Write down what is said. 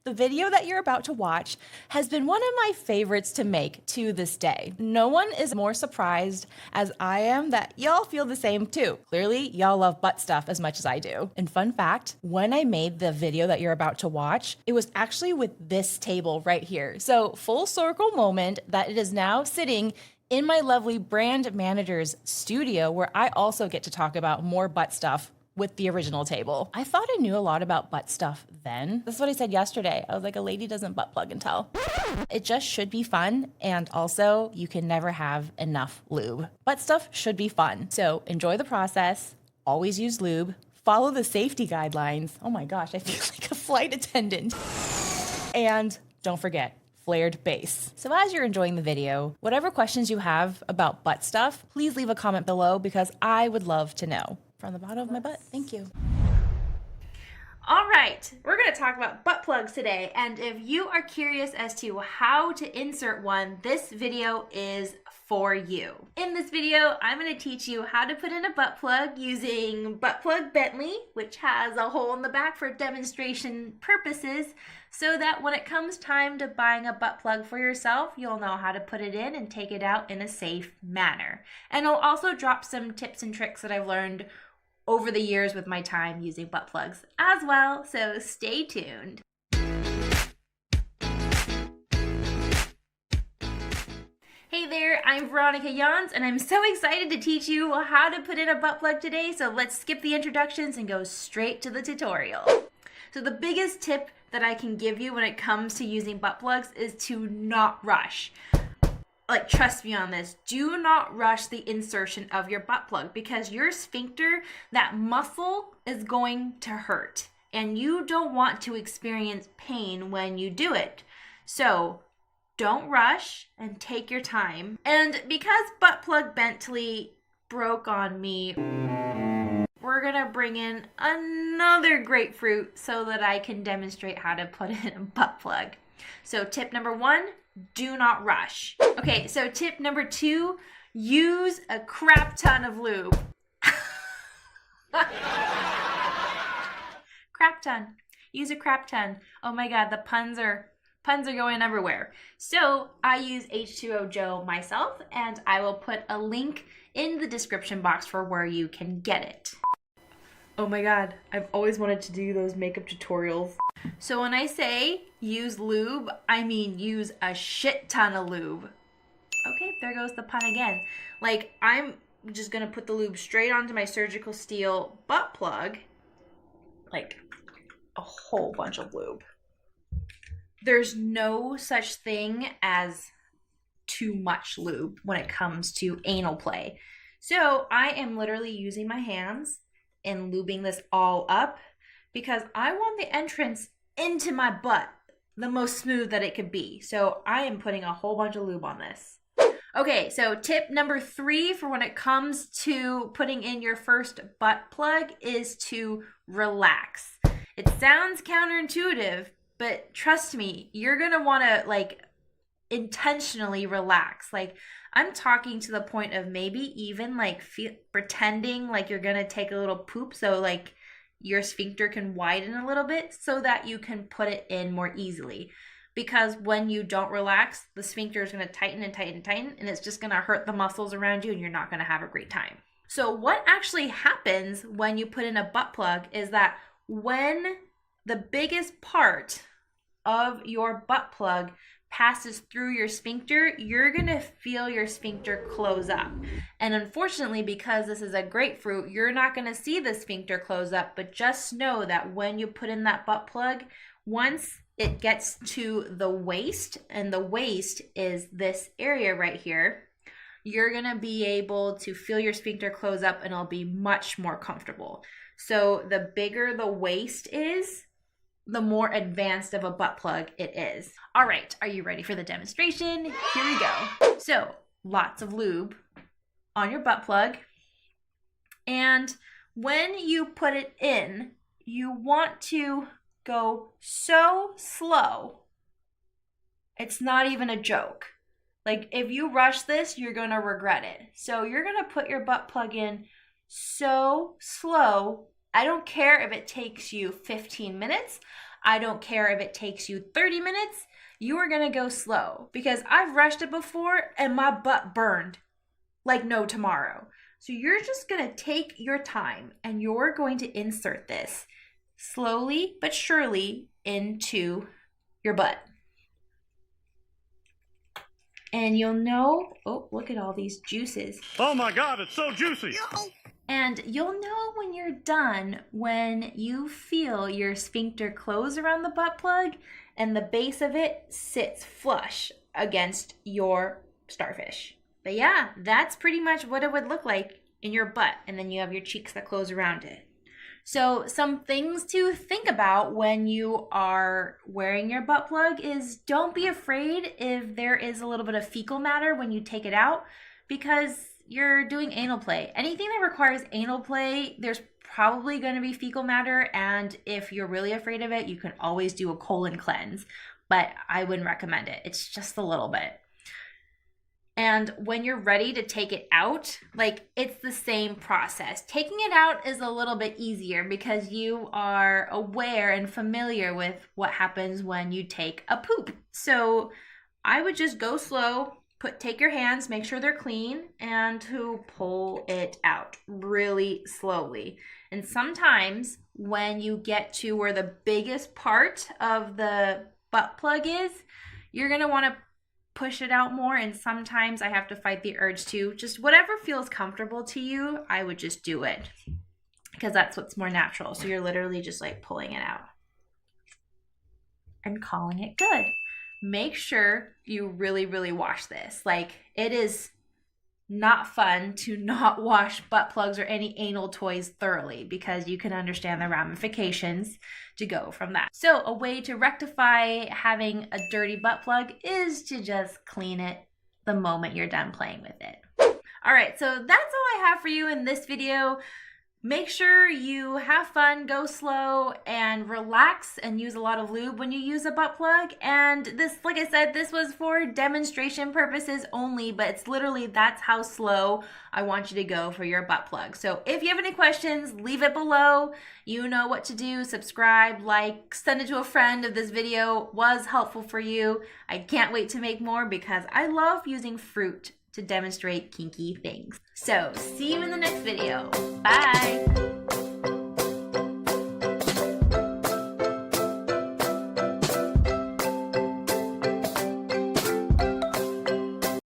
The video that you're about to watch has been one of my favorites to make to this day. No one is more surprised as I am that y'all feel the same too. Clearly, y'all love butt stuff as much as I do. And fun fact, when I made the video that you're about to watch, it was actually with this table right here. So full circle moment that it is now sitting in my lovely brand manager's studio where I also get to talk about more butt stuff with the original table. I thought I knew a lot about butt stuff then. That's what I said yesterday. I was like, a lady doesn't butt plug and tell. It just should be fun, and also you can never have enough lube. Butt stuff should be fun. So enjoy the process, always use lube, follow the safety guidelines. Oh my gosh, I feel like a flight attendant. And don't forget, flared base. So as you're enjoying the video, whatever questions you have about butt stuff, please leave a comment below because I would love to know. From the bottom of my butt. Thank you. All right, we're going to talk about butt plugs today, and if you are curious as to how to insert one, this video is for you. In this video, I'm going to teach you how to put in a butt plug using Butt Plug Bentley, which has a hole in the back for demonstration purposes, so that when it comes time to buying a butt plug for yourself, you'll know how to put it in and take it out in a safe manner. And I'll also drop some tips and tricks that I've learned over the years with my time using butt plugs as well, so stay tuned. Hey there, I'm Veronica Yanhs, and I'm so excited to teach you how to put in a butt plug today, so let's skip the introductions and go straight to the tutorial. So the biggest tip that I can give you when it comes to using butt plugs is to not rush. Like, trust me on this, do not rush the insertion of your butt plug because your sphincter, that muscle, is going to hurt and you don't want to experience pain when you do it. So don't rush and take your time. And because Butt Plug Bentley broke on me, we're gonna bring in another grapefruit so that I can demonstrate how to put in a butt plug. So tip number 1, do not rush. Okay, so tip number 2, use a crap ton of lube. Crap ton. Use a crap ton. Oh my god, the puns are going everywhere. So I use H2O Joe myself, and I will put a link in the description box for where you can get it. Oh my god, I've always wanted to do those makeup tutorials. So when I say use lube, I mean use a shit ton of lube. Okay, there goes the pun again. Like, I'm just gonna put the lube straight onto my surgical steel butt plug. Like, a whole bunch of lube. There's no such thing as too much lube when it comes to anal play. So I am literally using my hands and lubing this all up because I want the entrance into my butt the most smooth that it could be. So I am putting a whole bunch of lube on this. Okay, so tip number 3 for when it comes to putting in your first butt plug is to relax. It sounds counterintuitive, but trust me, you're gonna wanna like intentionally relax. Like, I'm talking to the point of maybe even like pretending like you're gonna take a little poop so like your sphincter can widen a little bit so that you can put it in more easily. Because when you don't relax, the sphincter is gonna tighten and tighten and tighten, and it's just gonna hurt the muscles around you and you're not gonna have a great time. So what actually happens when you put in a butt plug is that when the biggest part of your butt plug passes through your sphincter, you're gonna feel your sphincter close up. And unfortunately, because this is a grapefruit, you're not gonna see the sphincter close up, but just know that when you put in that butt plug, once it gets to the waist, and the waist is this area right here, you're gonna be able to feel your sphincter close up and it'll be much more comfortable. So the bigger the waist is, the more advanced of a butt plug it is. All right, are you ready for the demonstration? Here we go. So lots of lube on your butt plug. And when you put it in, you want to go so slow. It's not even a joke. Like, if you rush this, you're gonna regret it. So you're gonna put your butt plug in so slow. I don't care if it takes you 15 minutes. I don't care if it takes you 30 minutes, you are gonna go slow, because I've rushed it before and my butt burned like no tomorrow. So you're just gonna take your time and you're going to insert this slowly but surely into your butt. And you'll know, oh, look at all these juices. Oh my God, it's so juicy. And you'll know when you're done when you feel your sphincter close around the butt plug and the base of it sits flush against your starfish. But yeah, that's pretty much what it would look like in your butt. And then you have your cheeks that close around it. So some things to think about when you are wearing your butt plug is don't be afraid if there is a little bit of fecal matter when you take it out, because you're doing anal play. Anything that requires anal play, there's probably going to be fecal matter. And if you're really afraid of it, you can always do a colon cleanse, but I wouldn't recommend it. It's just a little bit. And when you're ready to take it out, like, it's the same process. Taking it out is a little bit easier because you are aware and familiar with what happens when you take a poop. So I would just go slow, take your hands, make sure they're clean, and to pull it out really slowly. And sometimes when you get to where the biggest part of the butt plug is, you're gonna wanna push it out more, and sometimes I have to fight the urge to. Just whatever feels comfortable to you, I would just do it, because that's what's more natural. So you're literally just like pulling it out and calling it good. Make sure you really, really wash this. Like, it is not fun to not wash butt plugs or any anal toys thoroughly, because you can understand the ramifications to go from that. So a way to rectify having a dirty butt plug is to just clean it the moment you're done playing with it. All right, so that's all I have for you in this video. Make sure you have fun, go slow, and relax, and use a lot of lube when you use a butt plug. And this, like I said, this was for demonstration purposes only, but it's literally, that's how slow I want you to go for your butt plug. So if you have any questions, leave it below. You know what to do. Subscribe, like, send it to a friend if this video was helpful for you. I can't wait to make more because I love using fruit to demonstrate kinky things. So see you in the next video. Bye.